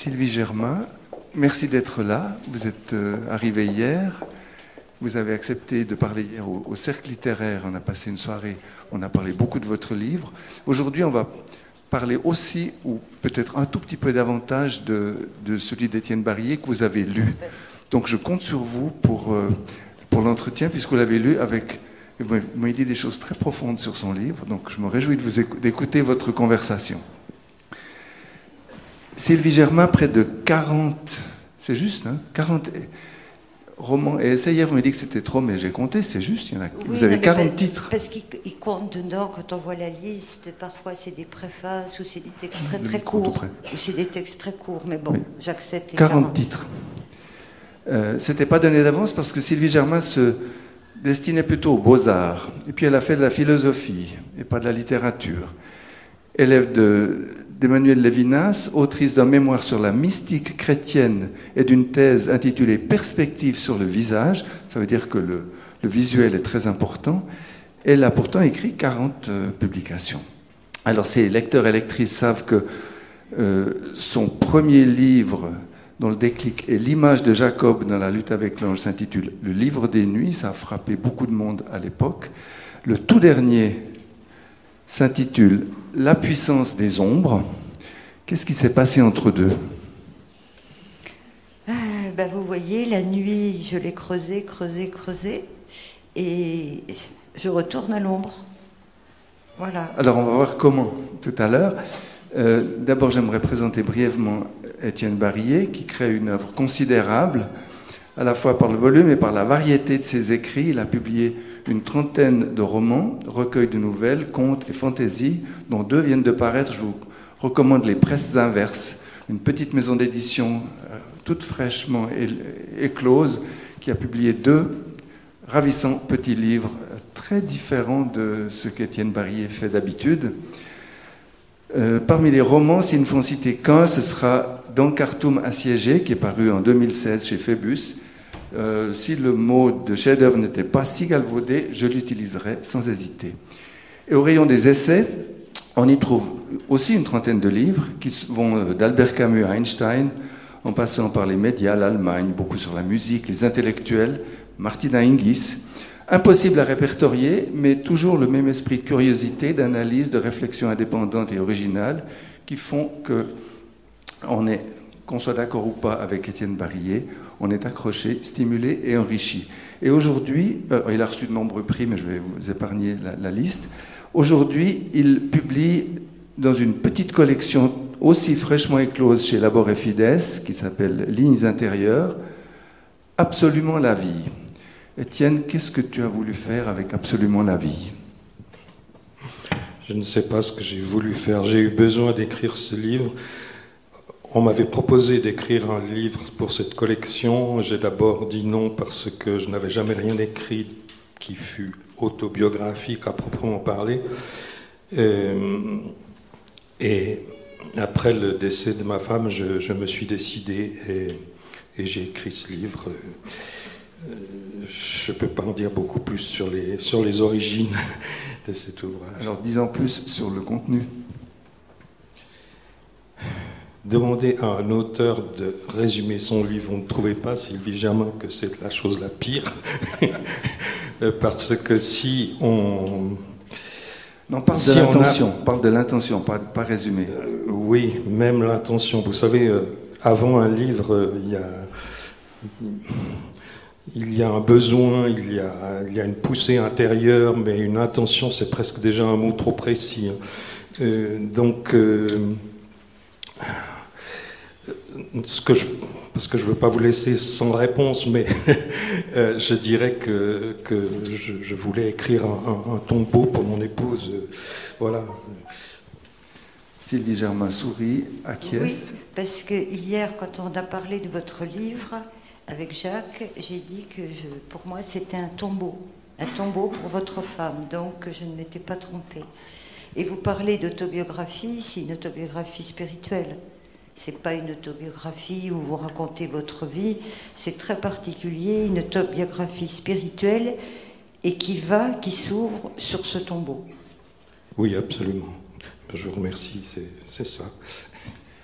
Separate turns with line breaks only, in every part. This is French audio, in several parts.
Sylvie Germain, merci d'être là. Vous êtes arrivée hier. Vous avez accepté de parler hier au Cercle littéraire. On a passé une soirée, on a parlé beaucoup de votre livre. Aujourd'hui, on va parler aussi, ou peut-être un tout petit peu davantage, de celui d'Étienne Barrier que vous avez lu. Donc je compte sur vous pour l'entretien, puisque vous l'avez lu avec... Vous m'avez dit des choses très profondes sur son livre, donc je me réjouis d'écouter votre conversation. Sylvie Germain, près de 40, c'est juste, hein, 40 romans et essais. Hier, vous m'avez dit que c'était trop, mais j'ai compté, c'est juste, il y en a, oui, vous avez 40 titres.
Parce qu'il compte dedans, quand on voit la liste, parfois c'est des préfaces, ou c'est des textes très courts, ou c'est des textes très courts, mais bon, oui. J'accepte les
40 titres. C'était pas donné d'avance parce que Sylvie Germain se destinait plutôt aux beaux-arts. Et puis elle a fait de la philosophie et pas de la littérature. Élève d'Emmanuel Lévinas, autrice d'un mémoire sur la mystique chrétienne et d'une thèse intitulée Perspective sur le visage. Ça veut dire que le visuel est très important. Elle a pourtant écrit 40 publications. Alors ses lecteurs et lectrices savent que son premier livre, dont le déclic est l'image de Jacob dans la lutte avec l'ange, s'intitule Le livre des nuits. Ça a frappé beaucoup de monde à l'époque. Le tout dernier s'intitule La puissance des ombres. Qu'est-ce qui s'est passé entre deux?
Vous voyez, la nuit, je l'ai creusé, et je retourne à l'ombre. Voilà.
Alors on va voir comment tout à l'heure. D'abord, j'aimerais présenter brièvement Étienne Barrier, qui crée une œuvre considérable, à la fois par le volume et par la variété de ses écrits. Il a publié une trentaine de romans, recueils de nouvelles, contes et fantaisies, dont 2 viennent de paraître. Je vous recommande Les Presses Inverses, une petite maison d'édition toute fraîchement éclose, qui a publié 2 ravissants petits livres, très différents de ce qu'Étienne Barrier fait d'habitude. Parmi les romans, s'il ne faut en citer qu'un, ce sera Dans Khartoum assiégé, qui est paru en 2016 chez Phébus. Si le mot de chef-d'œuvre n'était pas si galvaudé, je l'utiliserais sans hésiter. Et au rayon des essais, on y trouve aussi une trentaine de livres qui vont d'Albert Camus à Einstein, en passant par les médias, l'Allemagne, beaucoup sur la musique, les intellectuels, Martina Hingis. Impossible à répertorier, mais toujours le même esprit de curiosité, d'analyse, de réflexion indépendante et originale qui font qu'on soit d'accord ou pas avec Étienne Barrier, on est accroché, stimulé et enrichi. Et aujourd'hui, il a reçu de nombreux prix, mais je vais vous épargner la liste. Aujourd'hui, il publie dans une petite collection aussi fraîchement éclose chez Labor et Fides, qui s'appelle Lignes intérieures, Absolument la vie. Étienne, qu'est-ce que tu as voulu faire avec Absolument la vie?
Je ne sais pas ce que j'ai voulu faire. J'ai eu besoin d'écrire ce livre. On m'avait proposé d'écrire un livre pour cette collection. J'ai d'abord dit non parce que je n'avais jamais rien écrit qui fût autobiographique à proprement parler. Et après le décès de ma femme, je me suis décidé et j'ai écrit ce livre. Je ne peux pas en dire beaucoup plus sur les origines de cet ouvrage.
Alors, disons plus sur le contenu.
Demander à un auteur de résumer son livre, vous ne trouvez pas, Sylvie Germain, que c'est la chose la pire? Parce que si on...
Non, parle de l'intention, parle de l'intention, pas résumé.
Oui, même l'intention. Vous savez, avant un livre, il y a un besoin, il y a une poussée intérieure, mais une intention, c'est presque déjà un mot trop précis. Parce que je ne veux pas vous laisser sans réponse, mais je dirais que je voulais écrire un tombeau pour mon épouse. Voilà.
Sylvie Germain sourit, acquiesce.
Oui, parce que hier, quand on a parlé de votre livre, avec Jacques, j'ai dit que pour moi, c'était un tombeau pour votre femme, donc je ne m'étais pas trompée. Et vous parlez d'autobiographie, c'est une autobiographie spirituelle. C'est pas une autobiographie où vous racontez votre vie, c'est très particulier, une autobiographie spirituelle et qui s'ouvre sur ce tombeau.
Oui, absolument. Je vous remercie, c'est ça.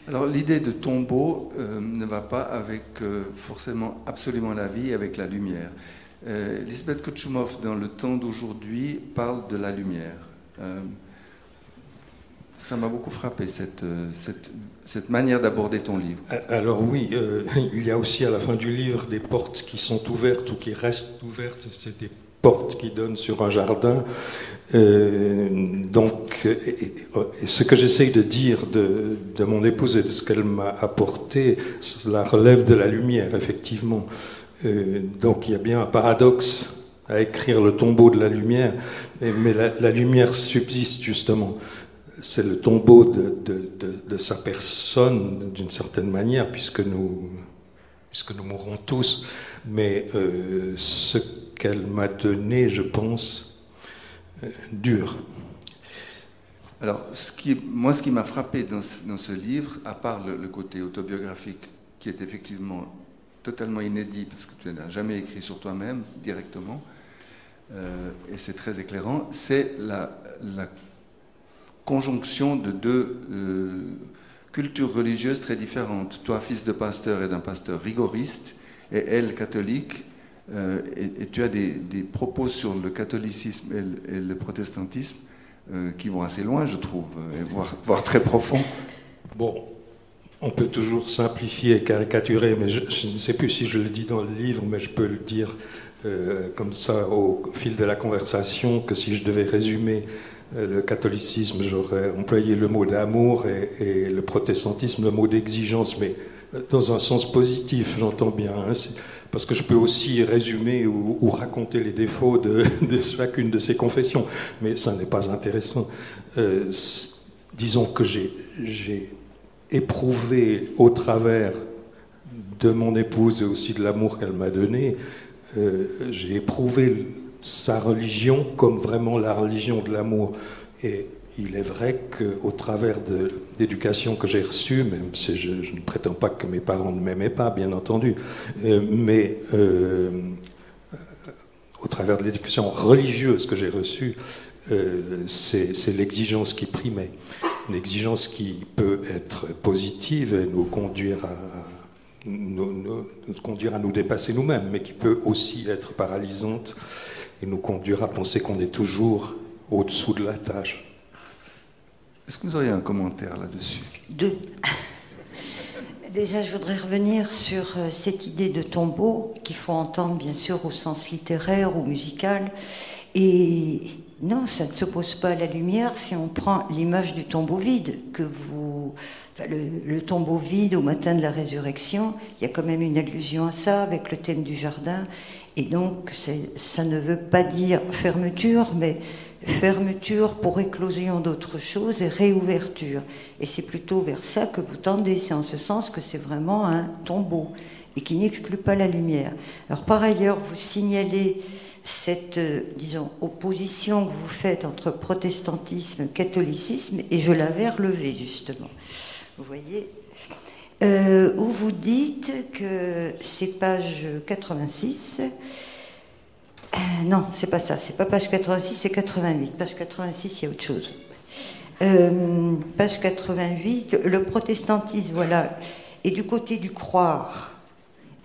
Alors l'idée de tombeau ne va pas avec forcément absolument la vie, avec la lumière. Lisbeth Kochoumov, dans Le temps d'aujourd'hui, parle de la lumière. Ça m'a beaucoup frappé, cette manière d'aborder ton livre.
Alors oui, il y a aussi à la fin du livre des portes qui sont ouvertes ou qui restent ouvertes. C'est des portes qui donnent sur un jardin. Donc, et ce que j'essaye de dire de mon épouse et de ce qu'elle m'a apporté, cela relève de la lumière, effectivement. Donc il y a bien un paradoxe à écrire le tombeau de la lumière, mais la lumière subsiste justement. C'est le tombeau de sa personne, d'une certaine manière, puisque nous mourrons tous. Mais ce qu'elle m'a donné, je pense, dure.
Alors, ce qui m'a frappé dans ce livre, à part le côté autobiographique, qui est effectivement totalement inédit, parce que tu n'as jamais écrit sur toi-même directement, et c'est très éclairant, c'est la conjonction de deux cultures religieuses très différentes. Toi, fils de pasteur et d'un pasteur rigoriste, et elle, catholique, et tu as des propos sur le catholicisme et le protestantisme qui vont assez loin, je trouve, voire très profonds.
Bon, on peut toujours simplifier et caricaturer, mais je ne sais plus si je le dis dans le livre, mais je peux le dire comme ça au fil de la conversation, que si je devais résumer le catholicisme, j'aurais employé le mot d'amour et le protestantisme, le mot d'exigence, mais dans un sens positif, j'entends bien, hein, parce que je peux aussi résumer ou raconter les défauts de chacune de ces confessions, mais ça n'est pas intéressant. Disons que j'ai éprouvé au travers de mon épouse et aussi de l'amour qu'elle m'a donné, j'ai éprouvé sa religion comme vraiment la religion de l'amour. Et il est vrai qu'au travers de l'éducation que j'ai reçue, même si je ne prétends pas que mes parents ne m'aimaient pas, bien entendu, mais au travers de l'éducation religieuse que j'ai reçue, c'est l'exigence qui primait. Une exigence qui peut être positive et nous conduire à nous dépasser nous-mêmes, mais qui peut aussi être paralysante et nous conduire à penser qu'on est toujours au-dessous de la tâche.
Est-ce que vous auriez un commentaire là-dessus?
Deux. Déjà, je voudrais revenir sur cette idée de tombeau qu'il faut entendre bien sûr au sens littéraire ou musical. Et non, ça ne s'oppose pas à la lumière si on prend l'image du tombeau vide le tombeau vide au matin de la résurrection. Il y a quand même une allusion à ça avec le thème du jardin. Et donc, ça ne veut pas dire fermeture, mais fermeture pour éclosion d'autres choses et réouverture. Et c'est plutôt vers ça que vous tendez. C'est en ce sens que c'est vraiment un tombeau et qui n'exclut pas la lumière. Alors, par ailleurs, vous signalez cette, disons, opposition que vous faites entre protestantisme et catholicisme, et je l'avais relevé, justement. Vous voyez, où vous dites que c'est page 86. Non, c'est pas ça, c'est pas page 86, c'est 88. Page 86, il y a autre chose. Page 88, le protestantisme, voilà, est du côté du croire.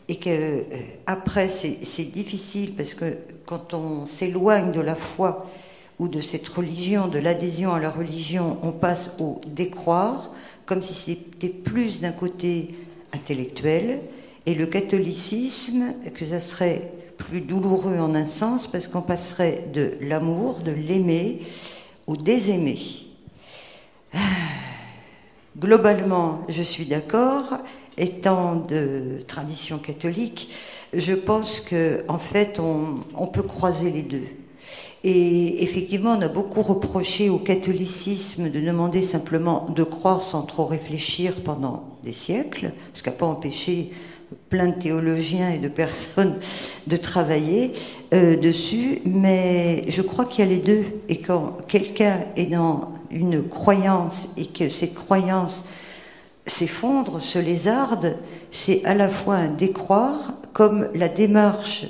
Et que après c'est difficile parce que quand on s'éloigne de la foi ou de cette religion, de l'adhésion à la religion, on passe au décroire, comme si c'était plus d'un côté intellectuel, et le catholicisme, que ça serait plus douloureux en un sens, parce qu'on passerait de l'amour, de l'aimer, au désaimer. Globalement, je suis d'accord. Étant de tradition catholique, je pense qu'en fait, on peut croiser les deux. Et effectivement, on a beaucoup reproché au catholicisme de demander simplement de croire sans trop réfléchir pendant des siècles, ce qui n'a pas empêché plein de théologiens et de personnes de travailler dessus, mais je crois qu'il y a les deux. Et quand quelqu'un est dans une croyance et que cette croyance s'effondre, se lézarde, c'est à la fois un décroire, comme la démarche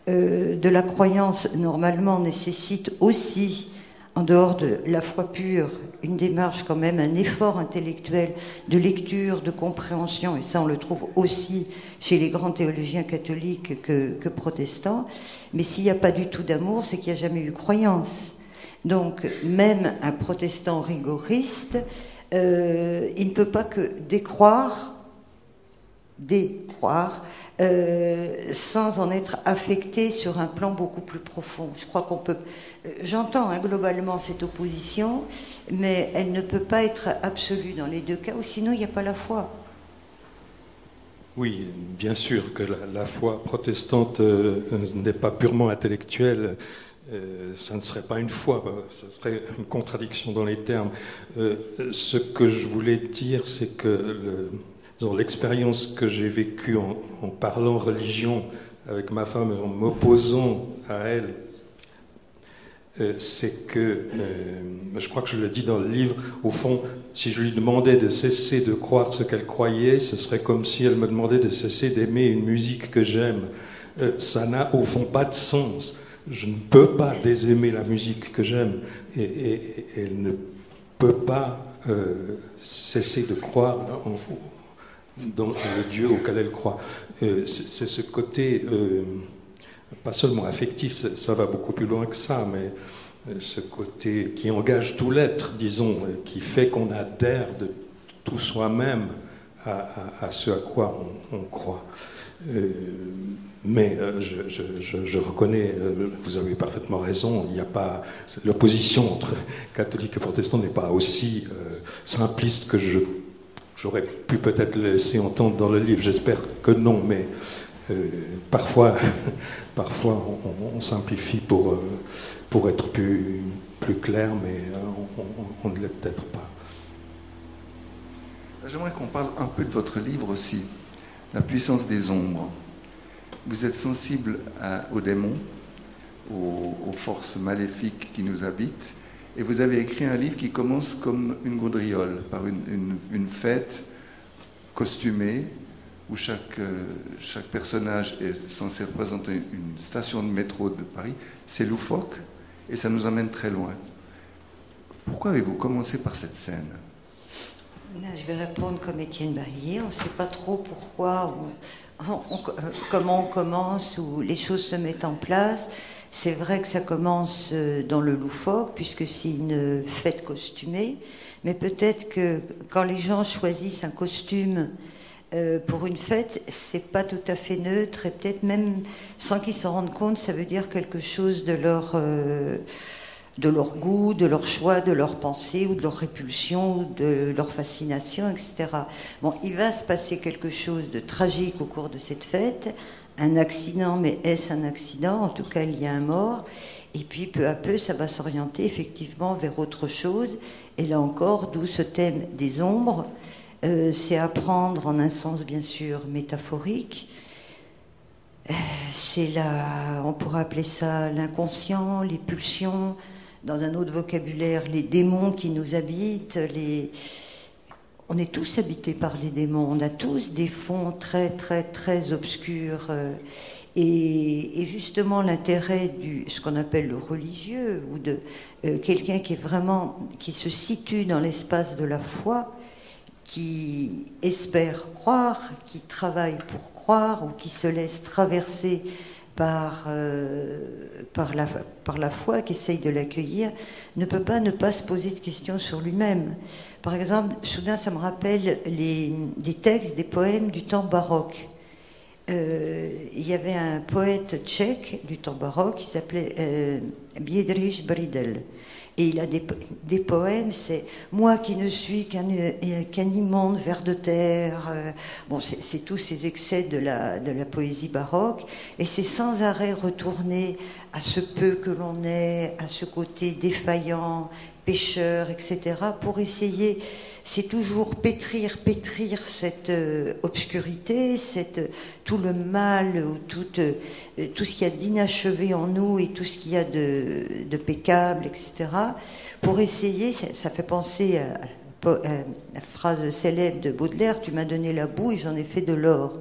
de la croyance normalement nécessite aussi, en dehors de la foi pure une démarche quand même, un effort intellectuel de lecture, de compréhension, et ça on le trouve aussi chez les grands théologiens catholiques que protestants. Mais s'il n'y a pas du tout d'amour, c'est qu'il n'y a jamais eu croyance. Donc même un protestant rigoriste, il ne peut pas que décroire, sans en être affecté sur un plan beaucoup plus profond. Je crois qu'on peut... J'entends globalement cette opposition, mais elle ne peut pas être absolue dans les deux cas, ou sinon il n'y a pas la foi.
Oui, bien sûr que la foi protestante n'est pas purement intellectuelle. Ça ne serait pas une foi, ça serait une contradiction dans les termes. Ce que je voulais dire, c'est que l'expérience que j'ai vécue en parlant religion avec ma femme, en m'opposant à elle, c'est que, je crois que je le dis dans le livre, au fond, si je lui demandais de cesser de croire ce qu'elle croyait, ce serait comme si elle me demandait de cesser d'aimer une musique que j'aime. Ça n'a au fond pas de sens. Je ne peux pas désaimer la musique que j'aime, et elle ne peut pas cesser de croire dans le Dieu auquel elle croit. C'est ce côté, pas seulement affectif, ça va beaucoup plus loin que ça, mais ce côté qui engage tout l'être, disons, qui fait qu'on adhère de tout soi-même à ce à quoi on croit. Mais je reconnais, vous avez parfaitement raison, il n'y a pas, l'opposition entre catholiques et protestants n'est pas aussi simpliste que j'aurais pu peut-être le laisser entendre dans le livre. J'espère que non, mais parfois on simplifie pour être plus clair, mais on ne l'est peut-être pas.
J'aimerais qu'on parle un peu de votre livre aussi, La puissance des ombres. Vous êtes sensible aux démons, aux forces maléfiques qui nous habitent, et vous avez écrit un livre qui commence comme une gaudriole, par une fête costumée, où chaque personnage est censé représenter une station de métro de Paris. C'est loufoque, et ça nous emmène très loin. Pourquoi avez-vous commencé par cette scène ?
Je vais répondre comme Étienne Barillier. On ne sait pas trop pourquoi, comment on commence, où les choses se mettent en place. C'est vrai que ça commence dans le loufoque, puisque c'est une fête costumée. Mais peut-être que quand les gens choisissent un costume pour une fête, c'est pas tout à fait neutre, et peut-être même sans qu'ils s'en rendent compte, ça veut dire quelque chose de leur goût, de leur choix, de leur pensée, ou de leur répulsion, ou de leur fascination, etc. Bon, il va se passer quelque chose de tragique au cours de cette fête, un accident, mais est-ce un accident ? En tout cas, il y a un mort, et puis peu à peu, ça va s'orienter effectivement vers autre chose, et là encore, d'où ce thème des ombres, c'est à prendre en un sens bien sûr métaphorique, c'est on pourrait appeler ça l'inconscient, les pulsions, dans un autre vocabulaire, les démons qui nous habitent. On est tous habités par des démons, on a tous des fonds très très très obscurs, et justement l'intérêt ce qu'on appelle le religieux, ou de quelqu'un qui se situe dans l'espace de la foi, qui espère croire, qui travaille pour croire, ou qui se laisse traverser par la foi, qui essaye de l'accueillir, ne peut pas ne pas se poser de questions sur lui-même. Par exemple, soudain, ça me rappelle des textes, des poèmes du temps baroque. Il y avait un poète tchèque du temps baroque qui s'appelait Biedrich Bridel. Et il a des poèmes, c'est « Moi qui ne suis qu'un immonde ver de terre ». Bon, c'est tous ces excès de la poésie baroque. Et c'est sans arrêt retourné à ce peu que l'on est, à ce côté défaillant, pécheur, etc. pour essayer, c'est toujours pétrir cette obscurité, tout le mal, ou tout ce qu'il y a d'inachevé en nous, et tout ce qu'il y a de pécable, etc. pour essayer, ça fait penser à la phrase célèbre de Baudelaire, « Tu m'as donné la boue et j'en ai fait de l'or ».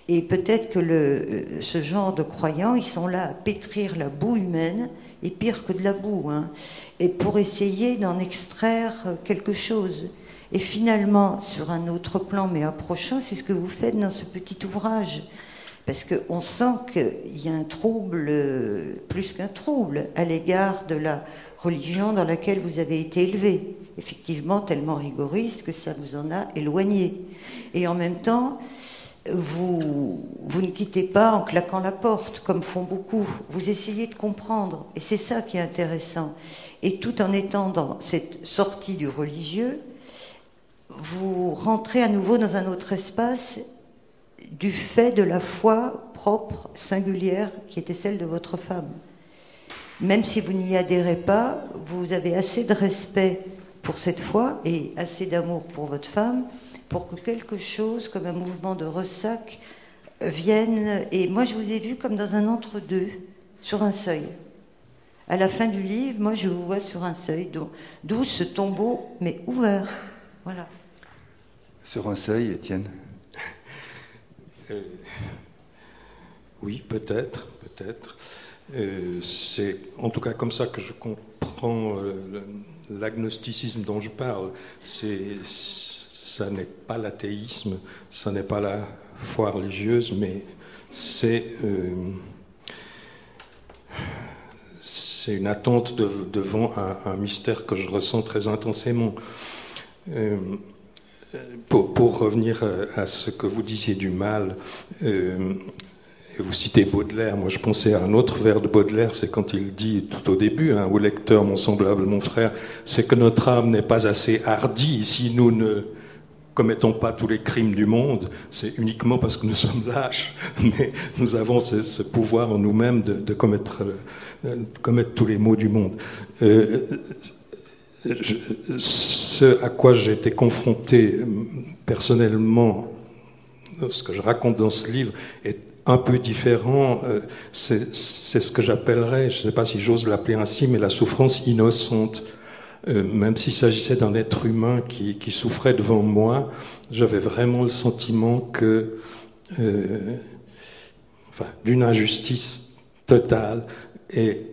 Et peut-être que ce genre de croyants, ils sont là à pétrir la boue humaine, et pire que de la boue, hein, et pour essayer d'en extraire quelque chose. Et finalement, sur un autre plan, mais approchant, c'est ce que vous faites dans ce petit ouvrage. Parce qu'on sent qu'il y a un trouble, plus qu'un trouble, à l'égard de la religion dans laquelle vous avez été élevé. Effectivement, tellement rigoriste que ça vous en a éloigné. Et en même temps, vous ne quittez pas en claquant la porte, comme font beaucoup. Vous essayez de comprendre. Et c'est ça qui est intéressant. Et tout en étant dans cette sortie du religieux, vous rentrez à nouveau dans un autre espace du fait de la foi propre, singulière, qui était celle de votre femme. Même si vous n'y adhérez pas, vous avez assez de respect pour cette foi et assez d'amour pour votre femme pour que quelque chose comme un mouvement de ressac vienne. Et moi, je vous ai vu comme dans un entre-deux, sur un seuil. À la fin du livre, moi, je vous vois sur un seuil, d'où ce tombeau, mais ouvert. Voilà.
Sur un seuil, Étienne?
Oui, peut-être. C'est en tout cas comme ça que je comprends l'agnosticisme dont je parle. Ça n'est pas l'athéisme, ça n'est pas la foi religieuse, mais c'est une attente devant un mystère que je ressens très intensément. Pour revenir à ce que vous disiez du mal, vous citez Baudelaire, moi je pensais à un autre vers de Baudelaire, c'est quand il dit tout au début, hein, au lecteur, mon semblable, mon frère, c'est que notre âme n'est pas assez hardie si nous ne commettons pas tous les crimes du monde, c'est uniquement parce que nous sommes lâches, mais nous avons ce pouvoir en nous-mêmes de commettre tous les maux du monde. Ce à quoi j'ai été confronté personnellement, ce que je raconte dans ce livre, est un peu différent. C'est ce que j'appellerais, je ne sais pas si j'ose l'appeler ainsi, mais la souffrance innocente. Même s'il s'agissait d'un être humain qui souffrait devant moi, j'avais vraiment le sentiment que, d'une injustice totale et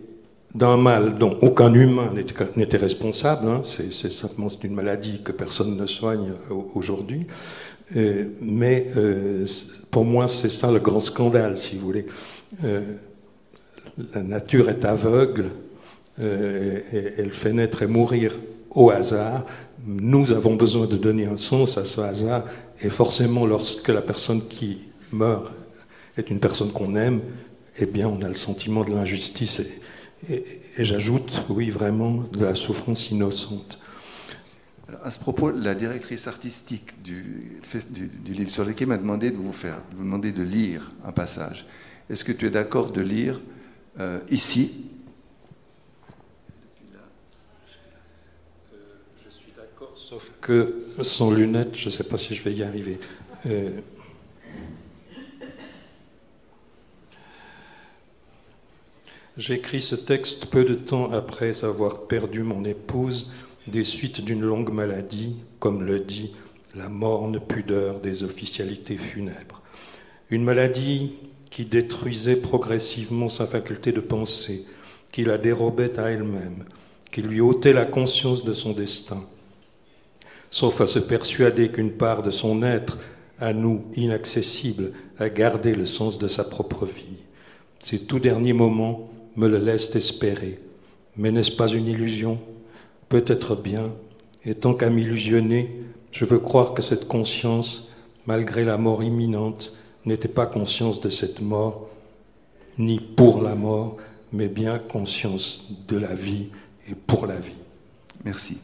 d'un mal dont aucun humain n'était responsable, hein, c'est simplement une maladie que personne ne soigne aujourd'hui, mais pour moi c'est ça le grand scandale, si vous voulez. La nature est aveugle, elle fait naître et mourir au hasard. Nous avons besoin de donner un sens à ce hasard, et forcément lorsque la personne qui meurt est une personne qu'on aime, eh bien on a le sentiment de l'injustice et j'ajoute, oui, vraiment, de la souffrance innocente.
Alors, à ce propos, la directrice artistique du livre sur le quai m'a demandé de vous demander de lire un passage. Est-ce que tu es d'accord de lire ici?
Je suis d'accord, sauf que sans lunettes, je ne sais pas si je vais y arriver. J'écris ce texte peu de temps après avoir perdu mon épouse des suites d'une longue maladie, comme le dit la morne pudeur des officialités funèbres. Une maladie qui détruisait progressivement sa faculté de penser, qui la dérobait à elle-même, qui lui ôtait la conscience de son destin, sauf à se persuader qu'une part de son être, à nous inaccessible, a gardé le sens de sa propre vie. Ces tout derniers moments me le laissent espérer. Mais n'est-ce pas une illusion? Peut-être bien, et tant qu'à m'illusionner, je veux croire que cette conscience, malgré la mort imminente, n'était pas conscience de cette mort, ni pour la mort, mais bien conscience de la vie et pour la vie.
Merci.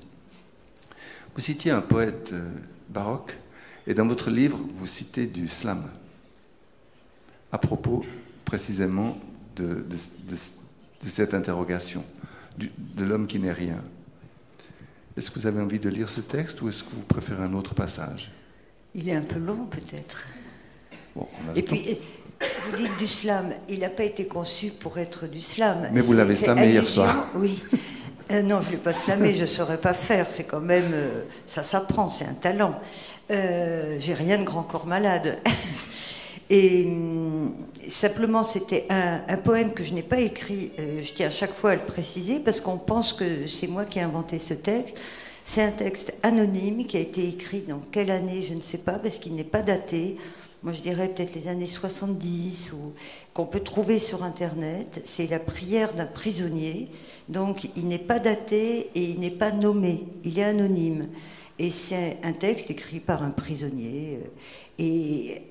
Vous citiez un poète baroque, et dans votre livre, vous citez du slam, à propos précisément de cette interrogation, de l'homme qui n'est rien. Est-ce que vous avez envie de lire ce texte ou est-ce que vous préférez un autre passage?
Il est un peu long peut-être.
Bon,
et puis, vous dites du slam, il n'a pas été conçu pour être du slam.
Mais vous l'avez slamé hier soir.
Oui. Non, je ne l'ai pas slamé, je ne saurais pas faire. C'est quand même... ça s'apprend, c'est un talent. J'ai rien de grand corps malade. Et simplement, c'était un poème que je n'ai pas écrit, je tiens à chaque fois à le préciser, parce qu'on pense que c'est moi qui ai inventé ce texte. C'est un texte anonyme qui a été écrit dans quelle année, je ne sais pas, parce qu'il n'est pas daté. Moi, je dirais peut-être les années 70, ou qu'on peut trouver sur Internet. C'est la prière d'un prisonnier. Donc, il n'est pas daté et il n'est pas nommé. Il est anonyme. Et c'est un texte écrit par un prisonnier et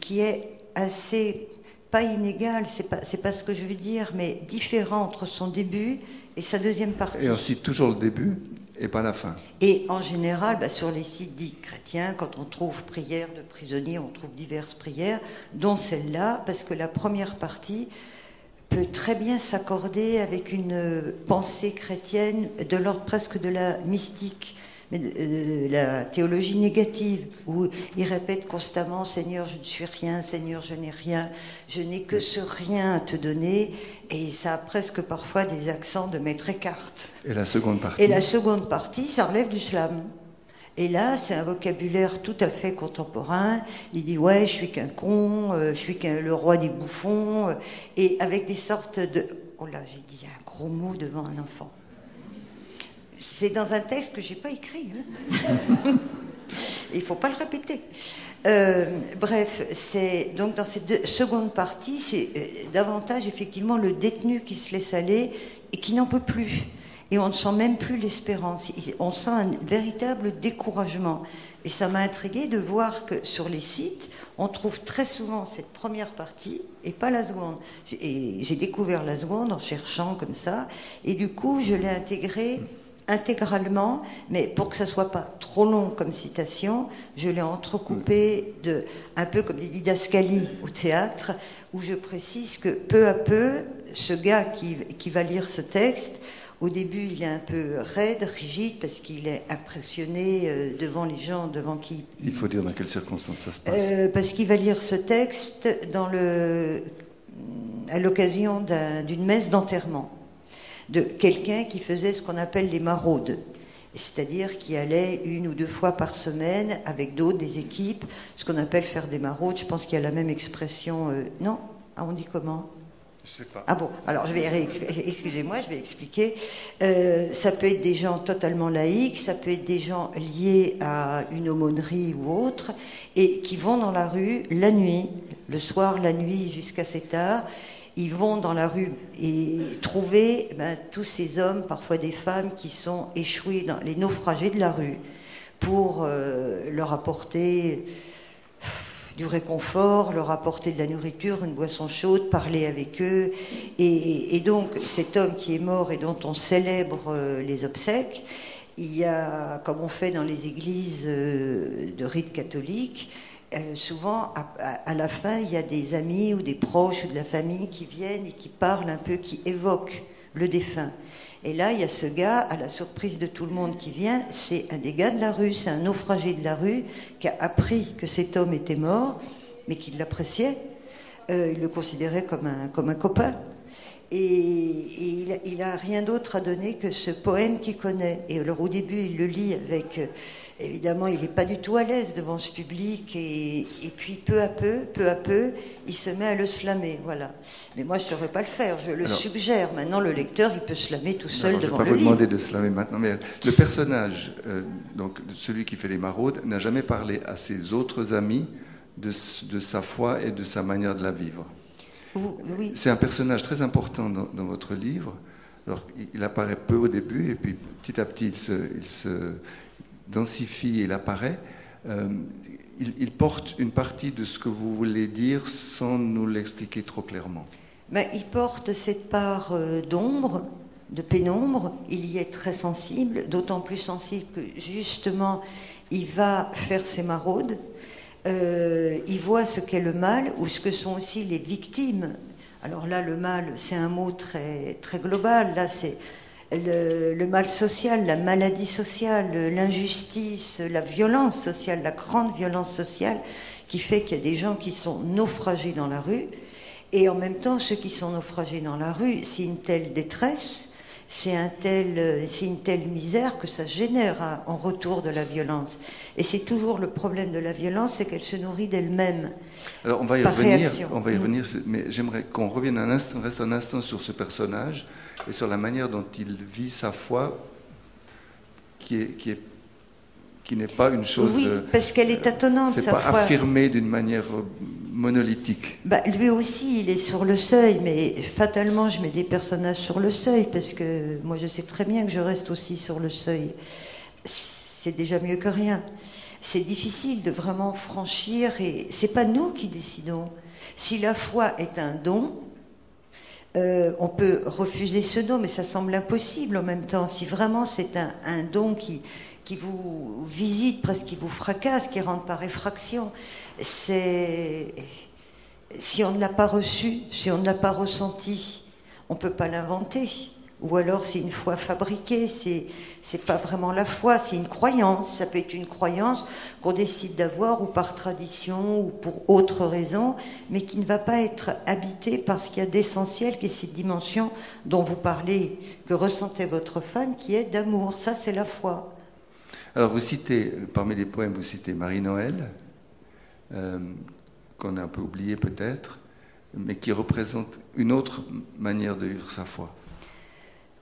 qui est assez, pas inégal, c'est pas ce que je veux dire, mais différent entre son début et sa deuxième partie.
Et aussi toujours le début et pas la fin.
Et en général, sur les sites dits chrétiens, quand on trouve prières de prisonniers, on trouve diverses prières, dont celle-là, parce que la première partie peut très bien s'accorder avec une pensée chrétienne de l'ordre presque de la mystique, mais la théologie négative, où il répète constamment « Seigneur, je ne suis rien, Seigneur, je n'ai rien, je n'ai que ce rien à te donner », et ça a presque parfois des accents de Maître Eckhart.
Et la seconde partie?
Et la seconde partie, ça relève du slam. Et là, c'est un vocabulaire tout à fait contemporain. Il dit « Ouais, je suis qu'un con, je suis le roi des bouffons », et avec des sortes de... Oh là, j'ai dit un gros mot devant un enfant. C'est dans un texte que je n'ai pas écrit. Il ne faut pas le répéter. Bref, donc dans cette seconde partie, c'est davantage effectivement le détenu qui se laisse aller et qui n'en peut plus. Et on ne sent même plus l'espérance. On sent un véritable découragement. Et ça m'a intriguée de voir que sur les sites, on trouve très souvent cette première partie et pas la seconde. Et j'ai découvert la seconde en cherchant comme ça. Et du coup, je l'ai intégrée intégralement, mais pour que ça soit pas trop long comme citation, je l'ai entrecoupé un peu comme des didascalies au théâtre, où je précise que peu à peu, ce gars qui va lire ce texte, au début il est un peu raide, rigide, parce qu'il est impressionné devant les gens devant qui...
Il faut dire dans quelles circonstances ça se passe.
Parce qu'il va lire ce texte à l'occasion d'une messe d'enterrement de quelqu'un qui faisait ce qu'on appelle les maraudes, c'est-à-dire qui allait 1 ou 2 fois par semaine avec d'autres, des équipes, ce qu'on appelle faire des maraudes. Je pense qu'il y a la même expression. Non? On dit comment?
Je sais pas.
Ah bon, alors excusez-moi, je vais expliquer. Ça peut être des gens totalement laïcs, ça peut être des gens liés à une aumônerie ou autre, et qui vont dans la rue la nuit, le soir, la nuit, jusqu'à 7 heures. Ils vont dans la rue et trouver tous ces hommes, parfois des femmes, qui sont échoués dans les naufragés de la rue, pour leur apporter du réconfort, leur apporter de la nourriture, une boisson chaude, parler avec eux. Et donc, cet homme qui est mort et dont on célèbre les obsèques, il y a, comme on fait dans les églises de rite catholique, souvent, à la fin, il y a des amis ou des proches ou de la famille qui viennent et qui parlent un peu, qui évoquent le défunt. Et là, il y a ce gars, à la surprise de tout le monde qui vient, c'est un des gars de la rue, c'est un naufragé de la rue qui a appris que cet homme était mort, mais qu'il l'appréciait. Il le considérait comme un copain. Et il a rien d'autre à donner que ce poème qu'il connaît. Et alors, au début, il le lit avec... Évidemment, il n'est pas du tout à l'aise devant ce public, et puis peu à peu, il se met à le slammer, voilà. Mais moi, je ne saurais pas le faire, je le suggère. Maintenant, le lecteur, il peut slammer tout seul devant le livre.
Je ne vais pas vous demander de slammer maintenant, mais le personnage, donc celui qui fait les maraudes, n'a jamais parlé à ses autres amis de sa foi et de sa manière de la vivre.
Oui.
C'est un personnage très important dans votre livre. Alors, il apparaît peu au début, et puis petit à petit, il se densifie, il apparaît. Il porte une partie de ce que vous voulez dire sans nous l'expliquer trop clairement.
Il porte cette part d'ombre, de pénombre. Il y est très sensible, d'autant plus sensible que justement il va faire ses maraudes. Il voit ce qu'est le mal, ou ce que sont aussi les victimes. Alors là, le mal, c'est un mot très, très global. Là, c'est le mal social, la maladie sociale, l'injustice, la violence sociale, la grande violence sociale qui fait qu'il y a des gens qui sont naufragés dans la rue, et en même temps ceux qui sont naufragés dans la rue, c'est une telle détresse c'est une telle misère que ça génère en retour de la violence. Et c'est toujours le problème de la violence, c'est qu'elle se nourrit d'elle-même.
Alors on va y revenir, mais j'aimerais qu'on revienne reste un instant sur ce personnage et sur la manière dont il vit sa foi, qui n'est pas une chose...
Oui, parce qu'elle est étonnante, sa foi.
C'est pas affirmé d'une manière monolithique.
Lui aussi, il est sur le seuil, mais fatalement, je mets des personnages sur le seuil, parce que moi, je sais très bien que je reste aussi sur le seuil. C'est déjà mieux que rien. C'est difficile de vraiment franchir, et c'est pas nous qui décidons. Si la foi est un don, on peut refuser ce don, mais ça semble impossible en même temps. Si vraiment c'est un don qui vous visite, presque qui vous fracasse, qui rentre par effraction, si on ne l'a pas reçu, si on ne l'a pas ressenti, on ne peut pas l'inventer. Ou alors c'est une foi fabriquée, c'est pas vraiment la foi, c'est une croyance. Ça peut être une croyance qu'on décide d'avoir ou par tradition ou pour autre raison, mais qui ne va pas être habitée par ce qu'il y a d'essentiel, qui est cette dimension dont vous parlez, que ressentait votre femme, qui est d'amour. Ça, c'est la foi.
Alors vous citez, parmi les poèmes, vous citez Marie-Noël, qu'on a un peu oublié peut-être, mais qui représente une autre manière de vivre sa foi.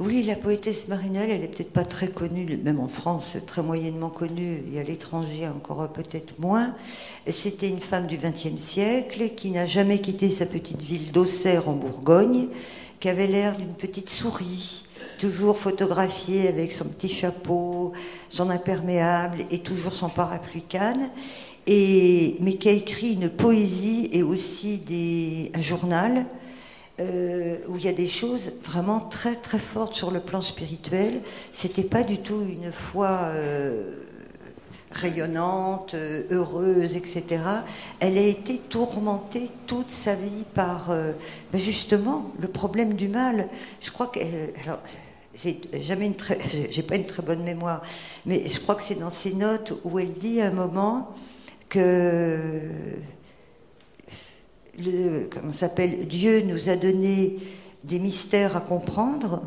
Oui, la poétesse Marie-Noël, elle n'est peut-être pas très connue, même en France, très moyennement connue, et à l'étranger encore peut-être moins. C'était une femme du XXe siècle qui n'a jamais quitté sa petite ville d'Auxerre en Bourgogne, qui avait l'air d'une petite souris, toujours photographiée avec son petit chapeau, son imperméable et toujours son parapluie Cannes, mais qui a écrit une poésie et aussi un journal où il y a des choses vraiment très très fortes sur le plan spirituel. C'était pas du tout une foi rayonnante, heureuse, etc. Elle a été tourmentée toute sa vie par justement le problème du mal. Je crois que j'ai pas une très bonne mémoire, mais je crois que c'est dans ses notes où elle dit à un moment que Dieu nous a donné des mystères à comprendre,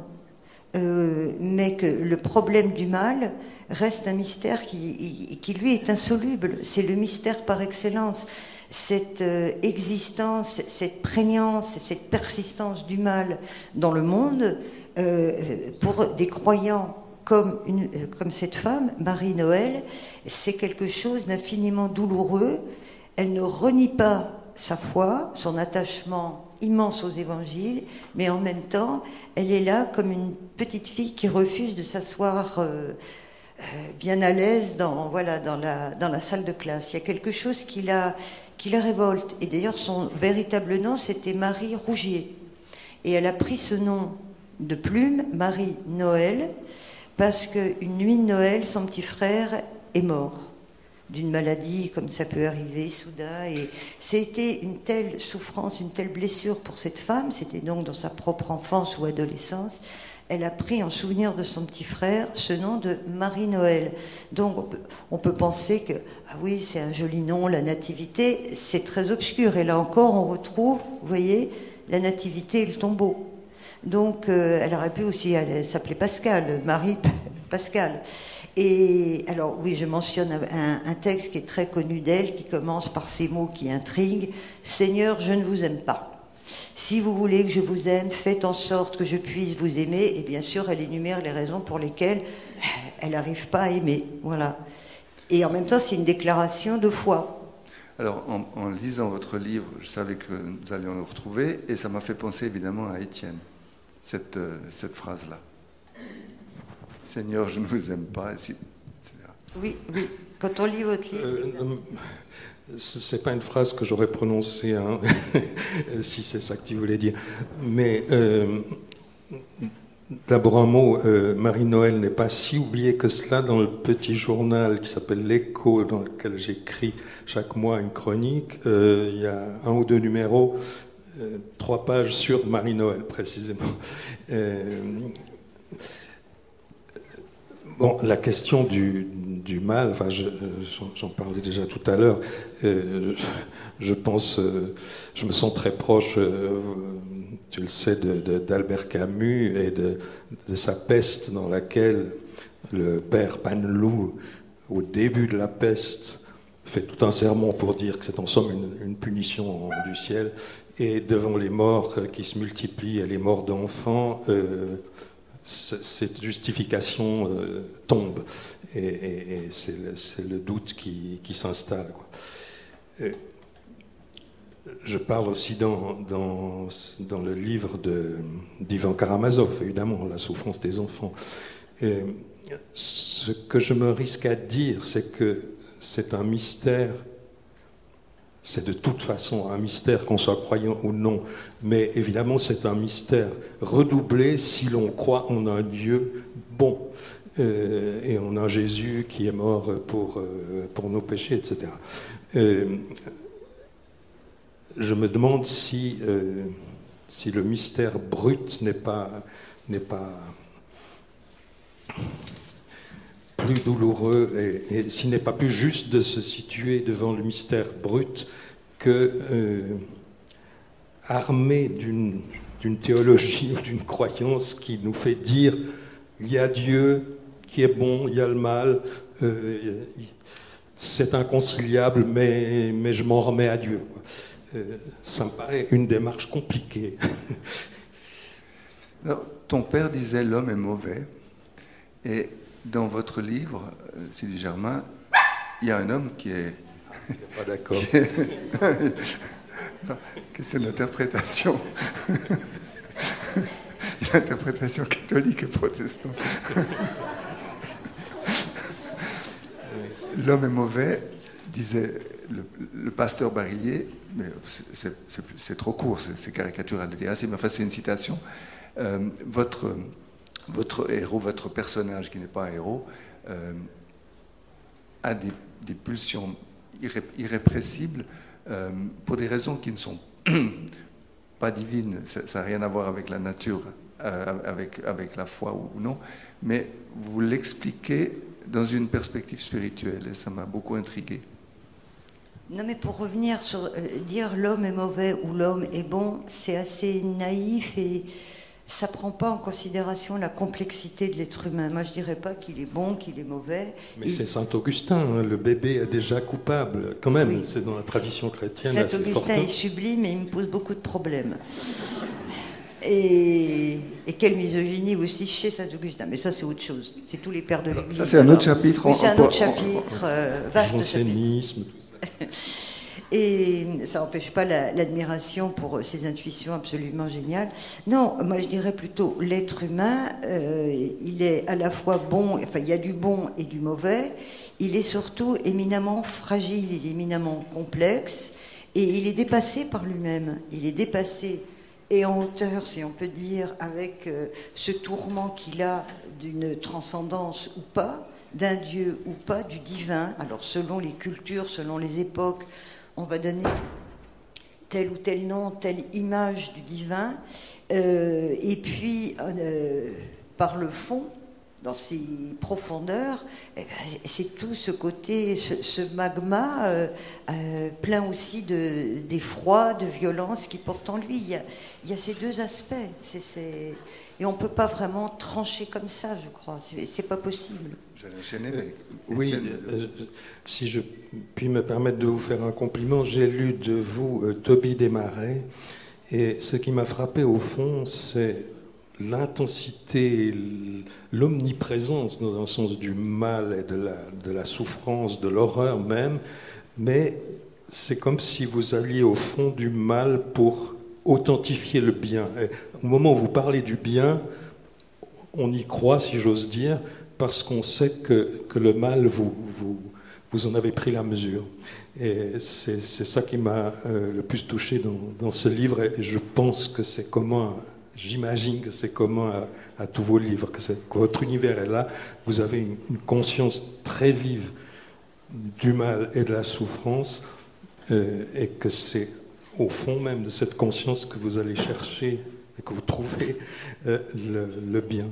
mais que le problème du mal reste un mystère qui lui est insoluble. C'est le mystère par excellence. Cette existence, cette prégnance, cette persistance du mal dans le monde, pour des croyants comme cette femme, Marie-Noël, c'est quelque chose d'infiniment douloureux. Elle ne renie pas sa foi, son attachement immense aux évangiles, mais en même temps, elle est là comme une petite fille qui refuse de s'asseoir bien à l'aise dans la salle de classe. Il y a quelque chose qui la révolte. Et d'ailleurs, son véritable nom, c'était Marie Rougier. Et elle a pris ce nom de plume, Marie-Noël, parce qu'une nuit de Noël, son petit frère est mort d'une maladie, comme ça peut arriver soudain, et c'était une telle souffrance, une telle blessure pour cette femme, c'était donc dans sa propre enfance ou adolescence, elle a pris en souvenir de son petit frère ce nom de Marie-Noël. Donc on peut penser que, ah oui, c'est un joli nom, la nativité, c'est très obscur, et là encore on retrouve, vous voyez, la nativité et le tombeau. Donc elle aurait pu aussi s'appeler Pascal, Marie Pascal. Et alors oui, je mentionne un texte qui est très connu d'elle, qui commence par ces mots qui intriguent. « Seigneur, je ne vous aime pas. Si vous voulez que je vous aime, faites en sorte que je puisse vous aimer. » Et bien sûr, elle énumère les raisons pour lesquelles elle n'arrive pas à aimer. Voilà. Et en même temps, c'est une déclaration de foi.
Alors, en lisant votre livre, je savais que nous allions nous retrouver, et ça m'a fait penser évidemment à Étienne, cette phrase-là. Seigneur, je ne vous aime pas, etc.
Oui, oui. Quand on lit votre livre...
c'est pas une phrase que j'aurais prononcée, hein, si c'est ça que tu voulais dire. Mais d'abord un mot, Marie-Noël n'est pas si oubliée que cela. Dans le petit journal qui s'appelle L'Écho, dans lequel j'écris chaque mois une chronique, il y a 1 ou 2 numéros, 3 pages sur Marie-Noël précisément. Bon, la question du mal, enfin, j'en parlais déjà tout à l'heure. Je pense, je me sens très proche, tu le sais, d'Albert Camus et de sa peste, dans laquelle le père Paneloux, au début de la peste, fait tout un sermon pour dire que c'est en somme une punition du ciel, et devant les morts qui se multiplient et les morts d'enfants, cette justification tombe, et c'est le doute qui s'installe, quoi. Je parle aussi dans le livre d'Ivan Karamazov, évidemment, La souffrance des enfants. Et ce que je me risque à dire, c'est que c'est un mystère, c'est de toute façon un mystère, qu'on soit croyant ou non, mais évidemment c'est un mystère redoublé si l'on croit en un Dieu bon, et en un Jésus qui est mort pour nos péchés, etc. Je me demande si le mystère brut n'est pas plus douloureux, et s'il n'est pas plus juste de se situer devant le mystère brut que armé d'une théologie ou d'une croyance qui nous fait dire il y a Dieu qui est bon, il y a le mal, c'est inconciliable, mais je m'en remets à Dieu. Ça me paraît une démarche compliquée.
Alors, ton père disait l'homme est mauvais, et dans votre livre, Sylvie Germain, il y a un homme qui est...
Pas d'accord.
Question d'interprétation. Il y a l'interprétation catholique et protestante. L'homme est mauvais, disait le pasteur Barillier, mais c'est trop court, c'est caricatural de dire ainsi, mais enfin c'est une citation. Votre héros, votre personnage qui n'est pas un héros, a des pulsions irrépressibles pour des raisons qui ne sont pas divines. Ça n'a rien à voir avec la nature, avec la foi ou non, mais vous l'expliquez dans une perspective spirituelle, et ça m'a beaucoup intrigué.
Non, mais pour revenir sur dire l'homme est mauvais ou l'homme est bon, c'est assez naïf et ça ne prend pas en considération la complexité de l'être humain. Moi, je ne dirais pas qu'il est bon, qu'il est mauvais.
Mais c'est Saint-Augustin, hein, le bébé est déjà coupable. Quand même, oui. C'est dans la tradition chrétienne.
Saint-Augustin est sublime et il me pose beaucoup de problèmes. Et quelle misogynie aussi chez Saint-Augustin. Mais ça, c'est autre chose. C'est tous les pères de l'Église.
Ça, c'est un autre chapitre.
Oui, c'est un autre chapitre, vaste
chapitre.
Et ça n'empêche pas l'admiration pour ses intuitions absolument géniales. Non, moi je dirais plutôt l'être humain, il est à la fois bon, enfin il y a du bon et du mauvais, il est surtout éminemment fragile, il est éminemment complexe, et il est dépassé par lui-même. Il est dépassé et en hauteur, si on peut dire, avec ce tourment qu'il a d'une transcendance ou pas, d'un Dieu ou pas, du divin. Alors selon les cultures, selon les époques, on va donner tel ou tel nom, telle image du divin, et puis par le fond, dans ses profondeurs, eh ben, c'est tout ce côté, ce magma plein aussi d'effroi, de violence qui porte en lui. Il y a ces deux aspects, et on ne peut pas vraiment trancher comme ça, je crois, c'est pas possible.
Je l'ai enchaîné avec
oui, si je puis me permettre de vous faire un compliment, j'ai lu de vous Tobie Desmarais, et ce qui m'a frappé au fond, c'est l'intensité, l'omniprésence dans un sens du mal et de la souffrance, de l'horreur même, mais c'est comme si vous alliez au fond du mal pour authentifier le bien. Et au moment où vous parlez du bien, on y croit, si j'ose dire, parce qu'on sait que le mal, vous en avez pris la mesure. Et c'est ça qui m'a le plus touché dans ce livre, et je pense que c'est commun, j'imagine que c'est commun à tous vos livres, que votre univers est là, vous avez une conscience très vive du mal et de la souffrance, et que c'est au fond même de cette conscience que vous allez chercher et que vous trouvez le bien.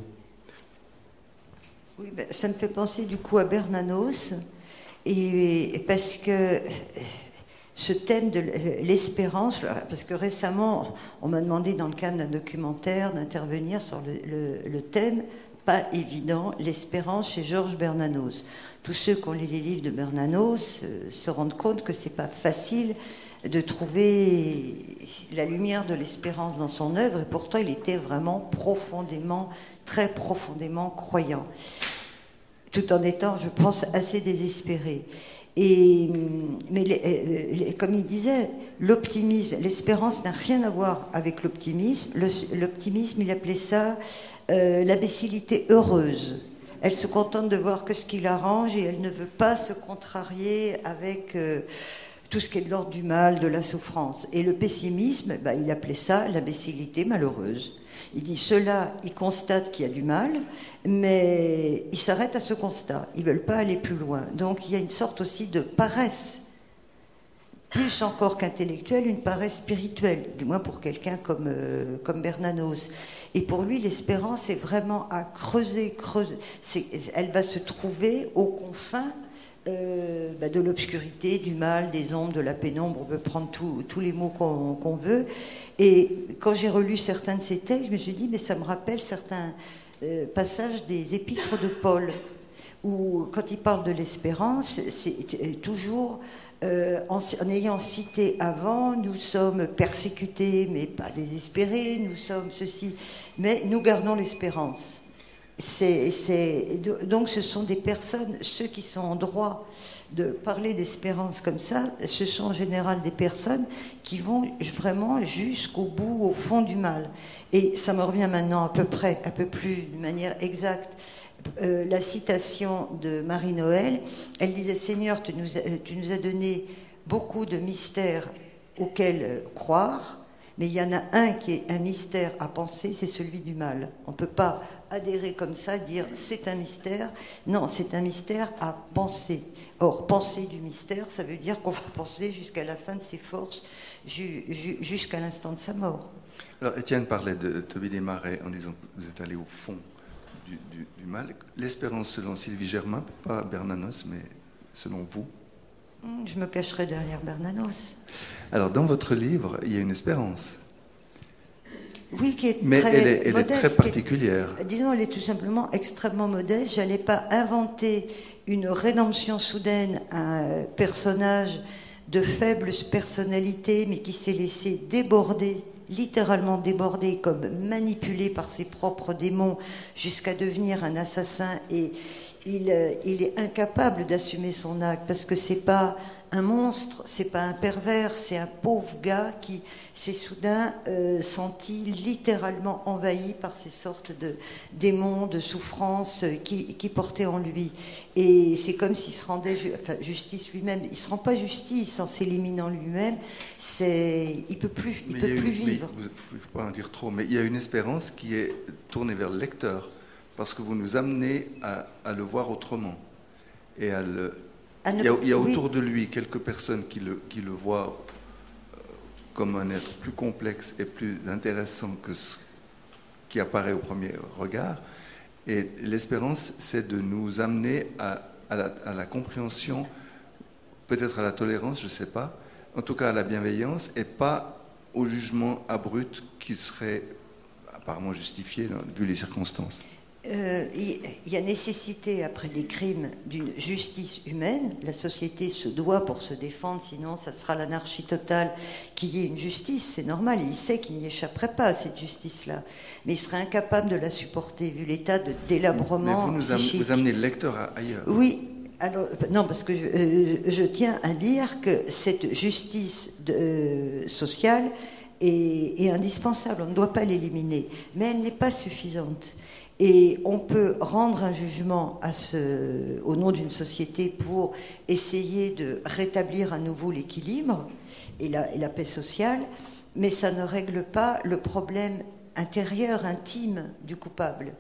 Oui, ben, ça me fait penser du coup à Bernanos, et parce que ce thème de l'espérance, parce que récemment, on m'a demandé dans le cadre d'un documentaire d'intervenir sur le thème, pas évident, l'espérance chez Georges Bernanos. Tous ceux qui ont lu les livres de Bernanos se rendent compte que c'est pas facile de trouver la lumière de l'espérance dans son œuvre, et pourtant il était vraiment profondément, très profondément croyant, tout en étant, je pense, assez désespéré. Mais comme il disait, l'optimisme, l'espérance n'a rien à voir avec l'optimisme. L'optimisme, il appelait ça l'imbécilité heureuse. Elle se contente de voir que ce qui l'arrange et elle ne veut pas se contrarier avec tout ce qui est de l'ordre du mal, de la souffrance. Et le pessimisme, ben, il appelait ça l'imbécilité malheureuse. Il dit, ceux-là, ils constatent qu'il y a du mal, mais ils s'arrêtent à ce constat. Ils ne veulent pas aller plus loin. Donc il y a une sorte aussi de paresse, plus encore qu'intellectuelle, une paresse spirituelle, du moins pour quelqu'un comme Bernanos. Et pour lui, l'espérance est vraiment à creuser. Elle va se trouver aux confins de l'obscurité, du mal, des ombres, de la pénombre. On peut prendre tous les mots qu'on veut. Et quand j'ai relu certains de ces textes, je me suis dit, mais ça me rappelle certains passages des épîtres de Paul, où quand il parle de l'espérance, c'est toujours en ayant cité avant, nous sommes persécutés, mais pas désespérés, nous sommes ceci, mais nous gardons l'espérance. Donc ce sont des personnes, ceux qui sont en droit de parler d'espérance comme ça, ce sont en général des personnes qui vont vraiment jusqu'au bout, au fond du mal. Et ça me revient maintenant à peu près, un peu plus de manière exacte, la citation de Marie-Noël. Elle disait, Seigneur, tu nous as donné beaucoup de mystères auxquels croire, mais il y en a un qui est un mystère à penser, c'est celui du mal. On ne peut pas adhérer comme ça, dire c'est un mystère. Non, c'est un mystère à penser. Or, penser du mystère, ça veut dire qu'on va penser jusqu'à la fin de ses forces, jusqu'à l'instant de sa mort.
Alors, Étienne parlait de Tobie Desmarais en disant que vous êtes allé au fond du mal. L'espérance, selon Sylvie Germain, pas Bernanos, mais selon vous?
Je me cacherai derrière Bernanos.
Alors, dans votre livre, il y a une espérance.
Oui, qui est
mais
très
elle
modeste,
est très particulière.
Disons, elle est tout simplement extrêmement modeste. Je n'allais pas inventer une rédemption soudaine à un personnage de faible personnalité, mais qui s'est laissé déborder, littéralement déborder, comme manipulé par ses propres démons, jusqu'à devenir un assassin. Et il est incapable d'assumer son acte, parce que c'est pas un monstre, c'est pas un pervers, c'est un pauvre gars qui s'est soudain senti littéralement envahi par ces sortes de démons, de souffrances qui portaient en lui. Et c'est comme s'il se rendait justice lui-même. Il se rend pas justice en s'éliminant lui-même. Il peut plus vivre.
Il ne faut pas en dire trop, mais il y a une espérance qui est tournée vers le lecteur, parce que vous nous amenez à le voir autrement et à le. Il y a autour de lui quelques personnes qui le voient comme un être plus complexe et plus intéressant que ce qui apparaît au premier regard. Et l'espérance, c'est de nous amener à la compréhension, peut-être à la tolérance, je ne sais pas, en tout cas à la bienveillance, et pas au jugement abrupt qui serait apparemment justifié vu les circonstances.
Il y a nécessité, après des crimes, d'une justice humaine. La société se doit pour se défendre, sinon ça sera l'anarchie totale, qu'il y ait une justice, c'est normal. Il sait qu'il n'y échapperait pas à cette justice-là. Mais il serait incapable de la supporter, vu l'état de délabrement psychique. Vous amenez
le lecteur ailleurs.
Oui. Alors, non, parce que je tiens à dire que cette justice sociale est indispensable. On ne doit pas l'éliminer. Mais elle n'est pas suffisante. Et on peut rendre un jugement au nom d'une société pour essayer de rétablir à nouveau l'équilibre et la paix sociale, mais ça ne règle pas le problème intérieur, intime du coupable.